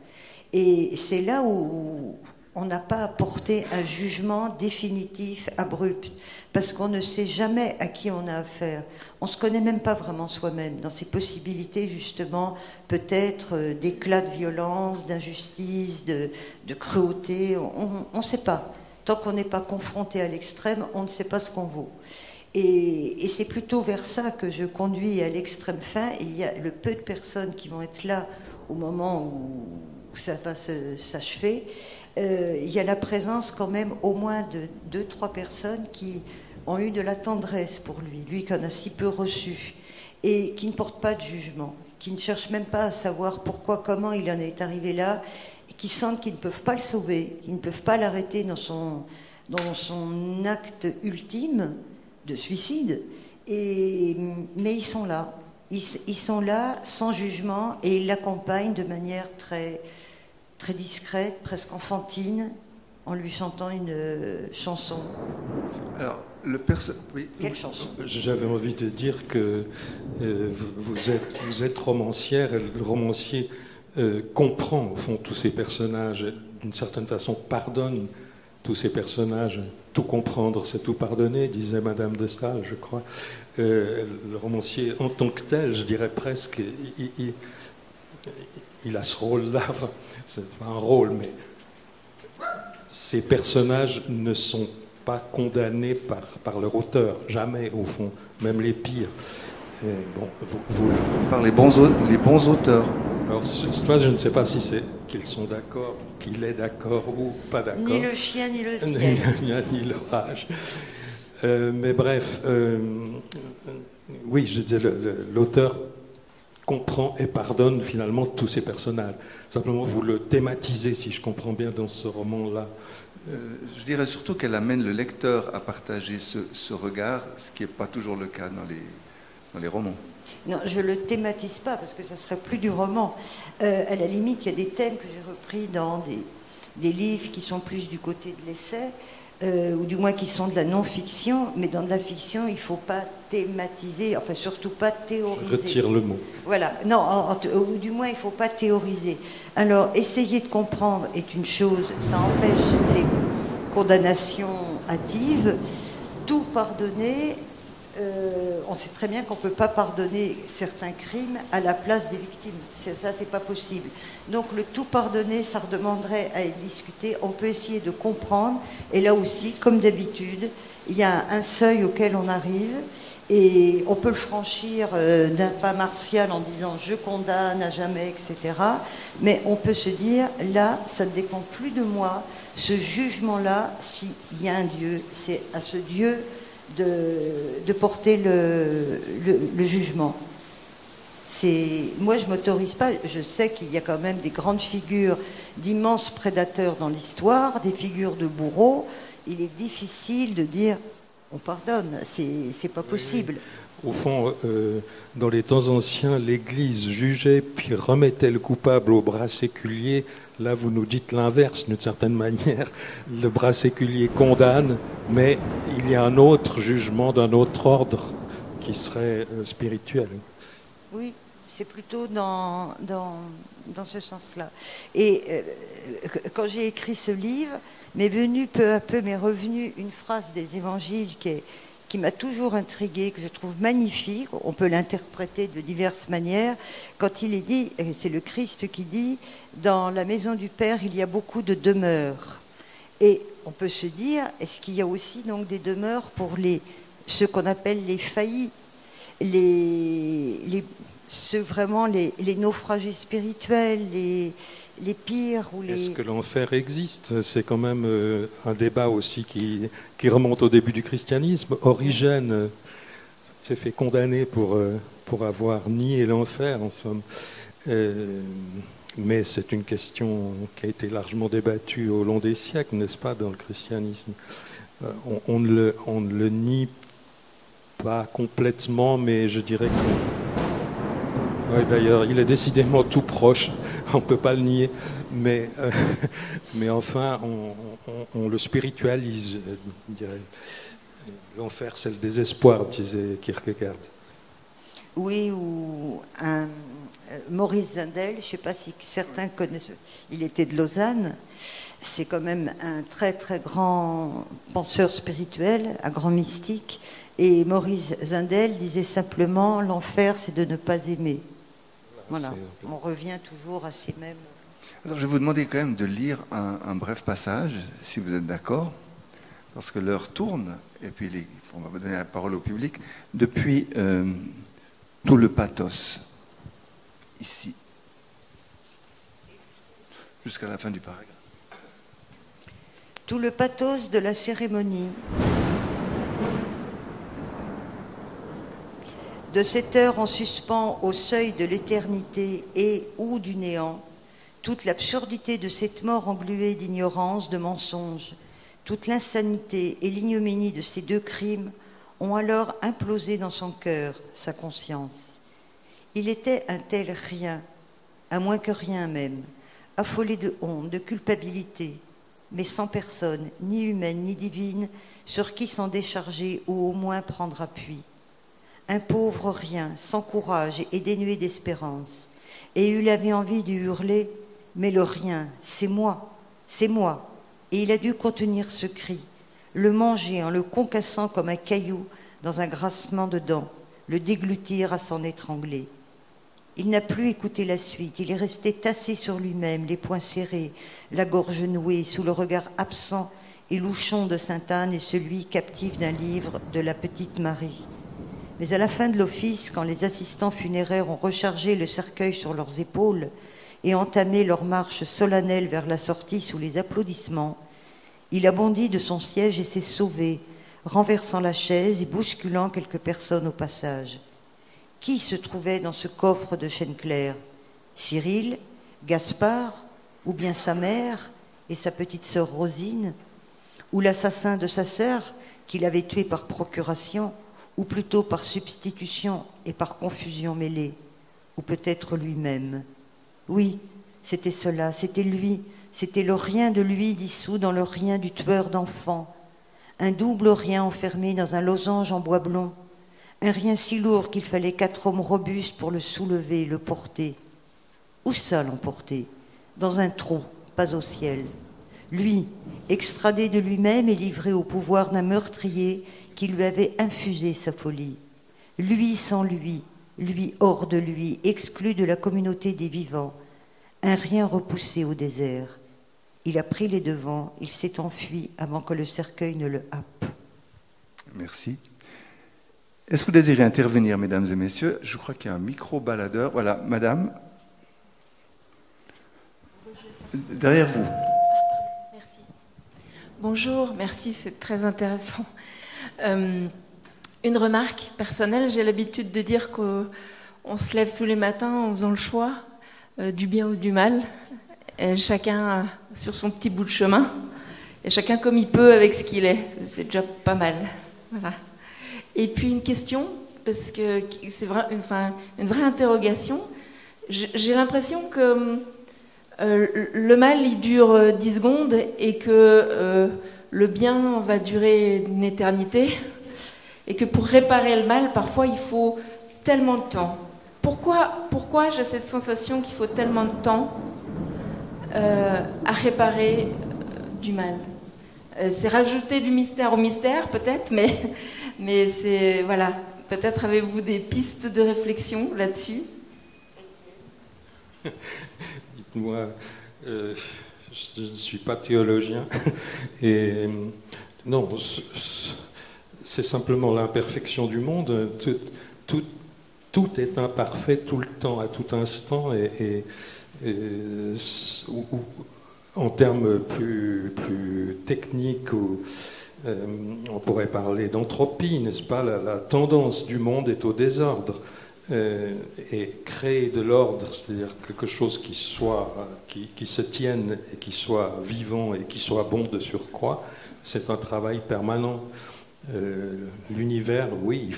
Et c'est là où on n'a pas à porter un jugement définitif, abrupt, parce qu'on ne sait jamais à qui on a affaire. On ne se connaît même pas vraiment soi-même, dans ses possibilités, justement, peut-être d'éclat de violence, d'injustice, de cruauté, on ne sait pas. Tant qu'on n'est pas confronté à l'extrême, on ne sait pas ce qu'on vaut. Et c'est plutôt vers ça que je conduis à l'extrême fin, et il y a le peu de personnes qui vont être là au moment où ça va s'achever. Il y a la présence quand même au moins de 2-3 personnes qui ont eu de la tendresse pour lui qu'on a si peu reçu, et qui ne portent pas de jugement, qui ne cherchent même pas à savoir pourquoi, comment il en est arrivé là, et qui sentent qu'ils ne peuvent pas le sauver, ils ne peuvent pas l'arrêter dans son acte ultime de suicide, mais ils sont là. Ils sont là sans jugement, et ils l'accompagnent de manière très, très discrète, presque enfantine, en lui chantant une chanson.
Alors, oui.
Quelle chanson?
J'avais envie de dire que vous êtes romancière, et le romancier comprend au fond tous ces personnages, d'une certaine façon pardonne tous ces personnages. Tout comprendre, c'est tout pardonner, disait Madame de Staël, je crois. Le romancier, en tant que tel, je dirais presque, il a ce rôle-là. Enfin, c'est pas un rôle, mais ces personnages ne sont pas condamnés par leur auteur, jamais au fond, même les pires. Et bon,
Par les bons auteurs.
Alors, cette fois, je ne sais pas si c'est qu'ils sont d'accord, qu'il est d'accord ou pas d'accord.
Ni le chien, ni le ciel.
Ni le mien, ni l'orage. Mais bref, oui, je disais, l'auteur comprend et pardonne finalement tous ces personnages. Simplement, vous le thématisez, si je comprends bien, dans ce roman-là.
Je dirais surtout qu'elle amène le lecteur à partager ce regard, ce qui n'est pas toujours le cas dans les romans.
Non, je ne le thématise pas, parce que ça serait plus du roman. À la limite, il y a des thèmes que j'ai repris dans des livres qui sont plus du côté de l'essai, ou du moins qui sont de la non-fiction, mais dans de la fiction, il ne faut pas thématiser, enfin surtout pas théoriser.
Je retire le mot.
Voilà, non, ou du moins il ne faut pas théoriser. Alors, essayer de comprendre est une chose, ça empêche les condamnations hâtives. Tout pardonner, on sait très bien qu'on ne peut pas pardonner certains crimes à la place des victimes. Ça, c'est pas possible. Donc le tout pardonner, ça redemanderait à être discuté. On peut essayer de comprendre. Et là aussi, comme d'habitude, il y a un seuil auquel on arrive. Et on peut le franchir d'un pas martial en disant je condamne à jamais, etc. Mais on peut se dire, là, ça ne dépend plus de moi. Ce jugement-là, s'il y a un Dieu, c'est à ce Dieu de porter le jugement. Moi, je ne m'autorise pas. Je sais qu'il y a quand même des grandes figures d'immenses prédateurs dans l'histoire, des figures de bourreaux. Il est difficile de dire on pardonne, c'est pas possible.
Au fond, dans les temps anciens, l'Église jugeait puis remettait le coupable au bras séculier. Là, vous nous dites l'inverse, d'une certaine manière. Le bras séculier condamne, mais il y a un autre jugement d'un autre ordre qui serait spirituel.
Oui, c'est plutôt dans ce sens-là. Et quand j'ai écrit ce livre, m'est revenu une phrase des évangiles qui m'a toujours intriguée, que je trouve magnifique. On peut l'interpréter de diverses manières. Quand il est dit, c'est le Christ qui dit, dans la maison du Père, il y a beaucoup de demeures. Et on peut se dire, est-ce qu'il y a aussi donc des demeures pour ceux qu'on appelle les faillis, ceux vraiment les naufragés spirituels, les pires ou les...
Est-ce que l'enfer existe? C'est quand même un débat aussi qui remonte au début du christianisme. Origène s'est fait condamner pour avoir nié l'enfer, en somme. Mais c'est une question qui a été largement débattue au long des siècles, n'est-ce pas, dans le christianisme. On ne le nie pas complètement, mais je dirais que... Oui, d'ailleurs, il est décidément tout proche, on ne peut pas le nier, mais enfin, on le spiritualise, je dirais. L'enfer, c'est le désespoir, disait Kierkegaard.
Oui, ou Maurice Zindel, je ne sais pas si certains connaissent, il était de Lausanne. c'est quand même un très très grand penseur spirituel, un grand mystique. Et Maurice Zindel disait simplement, l'enfer c'est de ne pas aimer. Voilà, on revient toujours à ces mêmes...
Alors je vais vous demander quand même de lire un bref passage, si vous êtes d'accord, parce que l'heure tourne, et puis on va vous donner la parole au public, depuis tout le pathos, ici, jusqu'à la fin du paragraphe.
Tout le pathos de la cérémonie, de cette heure en suspens au seuil de l'éternité et ou du néant, toute l'absurdité de cette mort engluée d'ignorance, de mensonge, toute l'insanité et l'ignominie de ces deux crimes ont alors implosé dans son cœur, sa conscience. Il était un tel rien, à moins que rien même, affolé de honte, de culpabilité, mais sans personne, ni humaine ni divine, sur qui s'en décharger ou au moins prendre appui. Un pauvre rien, sans courage et dénué d'espérance, et il avait envie de hurler « Mais le rien, c'est moi, c'est moi !» Et il a dû contenir ce cri, le manger en le concassant comme un caillou dans un grincement de dents, le déglutir à s'en étrangler. Il n'a plus écouté la suite, il est resté tassé sur lui-même, les poings serrés, la gorge nouée, sous le regard absent et louchon de Sainte-Anne et celui captif d'un livre de la petite Marie. Mais à la fin de l'office, quand les assistants funéraires ont rechargé le cercueil sur leurs épaules et entamé leur marche solennelle vers la sortie sous les applaudissements, il a bondi de son siège et s'est sauvé, renversant la chaise et bousculant quelques personnes au passage. Qui se trouvait dans ce coffre de chêne clair? Cyril, Gaspard, ou bien sa mère et sa petite sœur Rosine, ou l'assassin de sa sœur qu'il avait tué par procuration, ou plutôt par substitution et par confusion mêlée, ou peut-être lui-même. Oui, c'était cela, c'était lui, c'était le rien de lui dissous dans le rien du tueur d'enfants, un double rien enfermé dans un losange en bois blond, un rien si lourd qu'il fallait 4 hommes robustes pour le soulever, le porter. Où ça l'emporter? Dans un trou, pas au ciel. Lui, extradé de lui-même et livré au pouvoir d'un meurtrier qui lui avait infusé sa folie. Lui sans lui, lui hors de lui, exclu de la communauté des vivants, un rien repoussé au désert. Il a pris les devants, il s'est enfui avant que le cercueil ne le happe.
Merci. Est-ce que vous désirez intervenir, mesdames et messieurs? Je crois qu'il y a un micro-baladeur. Voilà, madame. Derrière vous.
Merci. Bonjour, merci, c'est très intéressant. Une remarque personnelle, j'ai l'habitude de dire qu'on se lève tous les matins en faisant le choix du bien ou du mal, et chacun sur son petit bout de chemin, et chacun comme il peut avec ce qu'il est. C'est déjà pas mal. Voilà. Et puis une question, parce que c'est une vraie interrogation. J'ai l'impression que le mal, il dure 10 secondes et que le bien va durer une éternité. Et que pour réparer le mal, parfois, il faut tellement de temps. Pourquoi j'ai cette sensation qu'il faut tellement de temps à réparer du mal? C'est rajouter du mystère au mystère, peut-être, mais c'est... Voilà. Peut-être avez-vous des pistes de réflexion là-dessus?
Dites-moi, je ne suis pas théologien, et non, c'est simplement l'imperfection du monde. Tout est imparfait tout le temps, à tout instant, en termes plus techniques, on pourrait parler d'entropie, n'est-ce pas? La tendance du monde est au désordre. Et créer de l'ordre, c'est-à-dire quelque chose qui se tienne et qui soit vivant et qui soit bon de surcroît, c'est un travail permanent. L'univers, oui,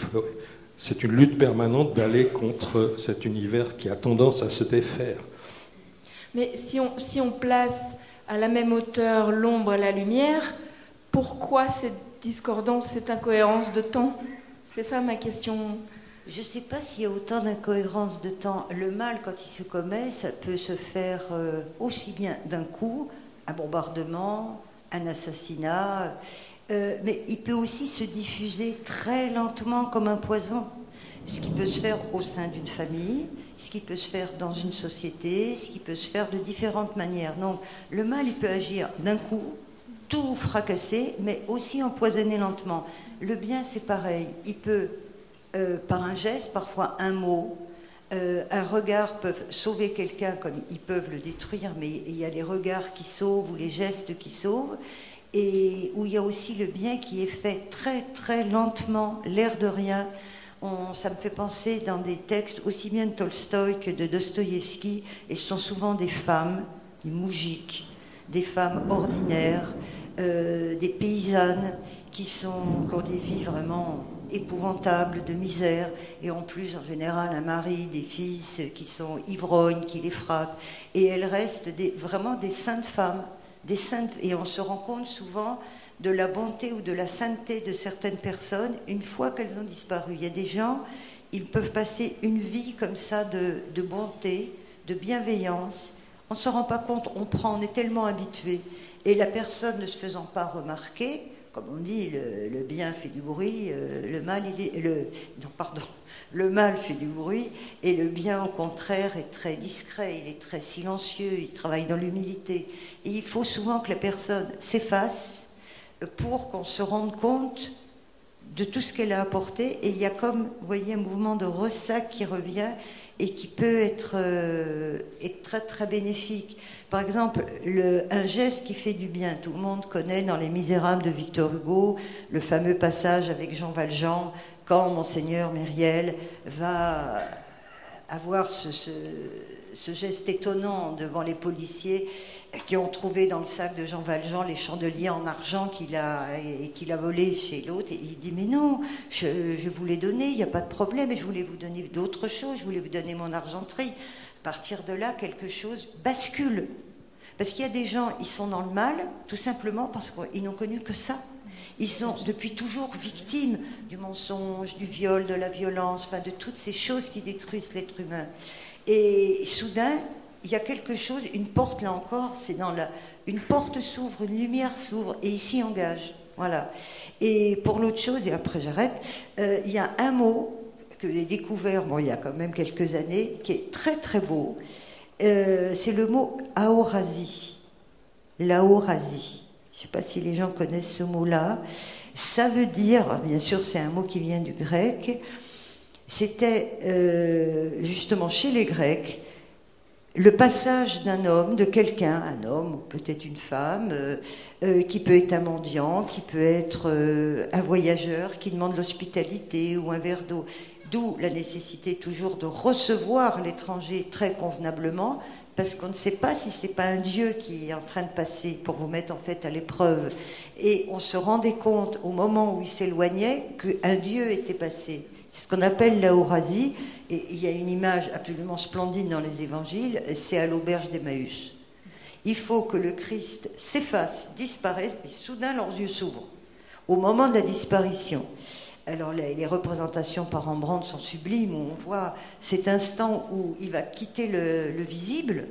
c'est une lutte permanente d'aller contre cet univers qui a tendance à se défaire.
Mais si on place à la même hauteur l'ombre et la lumière, pourquoi cette discordance, cette incohérence de temps? C'est ça ma question.
Je ne sais pas s'il y a autant d'incohérence de temps. Le mal, quand il se commet, ça peut se faire aussi bien d'un coup un bombardement, un assassinat, mais il peut aussi se diffuser très lentement comme un poison. Ce qui peut se faire au sein d'une famille, ce qui peut se faire dans une société, ce qui peut se faire de différentes manières. Donc le mal, il peut agir d'un coup, tout fracasser, mais aussi empoisonner lentement. Le bien, c'est pareil. Il peut, par un geste, parfois un mot, un regard peuvent sauver quelqu'un comme ils peuvent le détruire, mais il y a les regards qui sauvent ou les gestes qui sauvent, et où il y a aussi le bien qui est fait très très lentement, l'air de rien. Ça me fait penser dans des textes aussi bien de Tolstoï que de Dostoïevski, et ce sont souvent des femmes, des moujiks, des femmes ordinaires, des paysannes qui ont des vies vraiment épouvantables, de misère, et en plus en général un mari, des fils qui sont ivrognes, qui les frappent, et elles restent vraiment des saintes femmes, des saintes, et on se rend compte souvent de la bonté ou de la sainteté de certaines personnes une fois qu'elles ont disparu. Il y a des gens, ils peuvent passer une vie comme ça de bonté, de bienveillance. On ne se rend pas compte, on est tellement habitué. Et la personne ne se faisant pas remarquer, comme on dit, le bien fait du bruit, le mal fait du bruit, et le bien au contraire est très discret, il est très silencieux, il travaille dans l'humilité. Et il faut souvent que la personne s'efface pour qu'on se rende compte de tout ce qu'elle a apporté, et il y a comme, vous voyez, un mouvement de ressac qui revient et qui peut être très très bénéfique. Par exemple, un geste qui fait du bien, tout le monde connaît dans Les Misérables de Victor Hugo le fameux passage avec Jean Valjean, quand Monseigneur Myriel va avoir ce geste étonnant devant les policiers qui ont trouvé dans le sac de Jean Valjean les chandeliers en argent qu'il a volés chez l'autre, et il dit mais non, je vous l'ai donné, il n'y a pas de problème, et je voulais vous donner d'autres choses, je voulais vous donner mon argenterie. À partir de là, quelque chose bascule, parce qu'il y a des gens, ils sont dans le mal tout simplement parce qu'ils n'ont connu que ça. Ils sont depuis toujours victimes du mensonge, du viol, de la violence, enfin de toutes ces choses qui détruisent l'être humain. Et soudain, il y a quelque chose, une porte là encore, une porte s'ouvre, une lumière s'ouvre, et ici engage. Voilà. Et pour l'autre chose, et après j'arrête, il y a un mot que j'ai découvert, il y a quand même quelques années, qui est très très beau. C'est le mot aorasie. L'aorasie. Je ne sais pas si les gens connaissent ce mot-là. Ça veut dire, bien sûr c'est un mot qui vient du grec, c'était justement chez les Grecs, le passage d'un homme, de quelqu'un, un homme ou peut-être une femme, qui peut être un mendiant, qui peut être un voyageur qui demande l'hospitalité ou un verre d'eau. D'où la nécessité toujours de recevoir l'étranger très convenablement, parce qu'on ne sait pas si c'est pas un Dieu qui est en train de passer pour vous mettre en fait à l'épreuve. Et on se rendait compte au moment où il s'éloignait qu'un Dieu était passé. C'est ce qu'on appelle l'aorasie, et il y a une image absolument splendide dans les évangiles, c'est à l'auberge d'Emmaüs. Il faut que le Christ s'efface, disparaisse, et soudain leurs yeux s'ouvrent, au moment de la disparition. Alors les représentations par Rembrandt sont sublimes, où on voit cet instant où il va quitter le visible,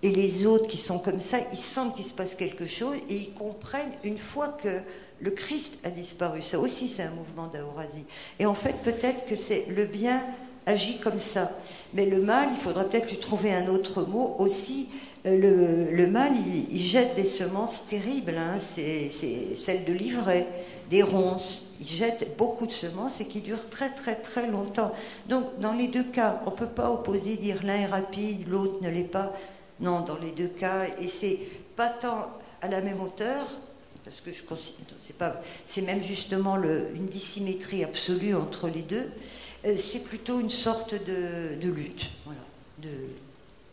et les autres qui sont comme ça, ils sentent qu'il se passe quelque chose, et ils comprennent une fois que le Christ a disparu. Ça aussi, c'est un mouvement d'aorasie. Et en fait, peut-être que c'est le bien agit comme ça. Mais le mal, il faudrait peut-être lui trouver un autre mot aussi. Le mal, il jette des semences terribles. Hein. C'est celle de l'ivraie, des ronces. Il jette beaucoup de semences et qui durent très très très longtemps. Donc, dans les deux cas, on ne peut pas opposer, dire l'un est rapide, l'autre ne l'est pas. Non, dans les deux cas, et c'est pas tant à la même hauteur, parce que je considère, c'est même justement une dissymétrie absolue entre les deux. C'est plutôt une sorte de lutte. Voilà. Je ne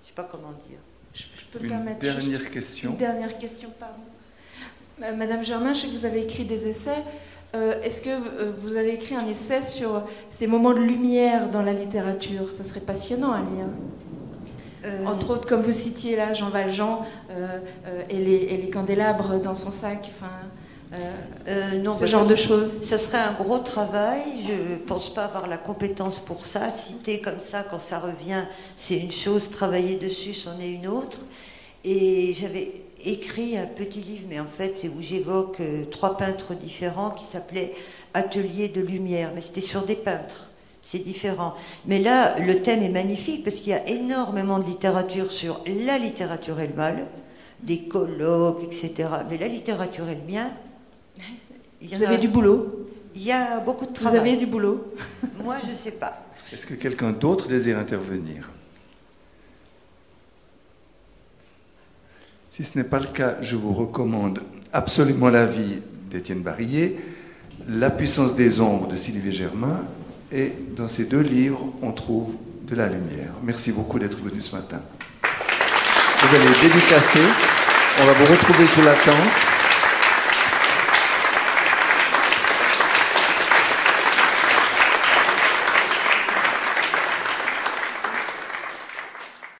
sais pas comment dire.
Je peux me permettre
dernière question.
Une dernière question, pardon. Madame Germain, je sais que vous avez écrit des essais. Est-ce que vous avez écrit un essai sur ces moments de lumière dans la littérature? Ça serait passionnant à lire. Entre autres, comme vous citiez là, Jean Valjean et les candélabres dans son sac, non, ce genre de choses.
Ça serait un gros travail. Je ne pense pas avoir la compétence pour ça. Citer comme ça, quand ça revient, c'est une chose. Travailler dessus, c'en est une autre. Et écrit un petit livre, mais en fait, c'est où j'évoque 3 peintres différents qui s'appelaient Atelier de lumière, mais c'était sur des peintres. C'est différent. Mais là, le thème est magnifique parce qu'il y a énormément de littérature sur la littérature et le mal, des colloques, etc. Mais la littérature et le bien,
vous avez du boulot.
Il y a beaucoup de travail.
Vous avez du boulot.
Moi, je ne sais pas.
Est-ce que quelqu'un d'autre désire intervenir? Si ce n'est pas le cas, je vous recommande absolument la vie d'Étienne Barillet, La puissance des ombres de Sylvie Germain, et dans ces 2 livres, on trouve de la lumière. Merci beaucoup d'être venu ce matin. Vous allez dédicacer, on va vous retrouver sous la tente.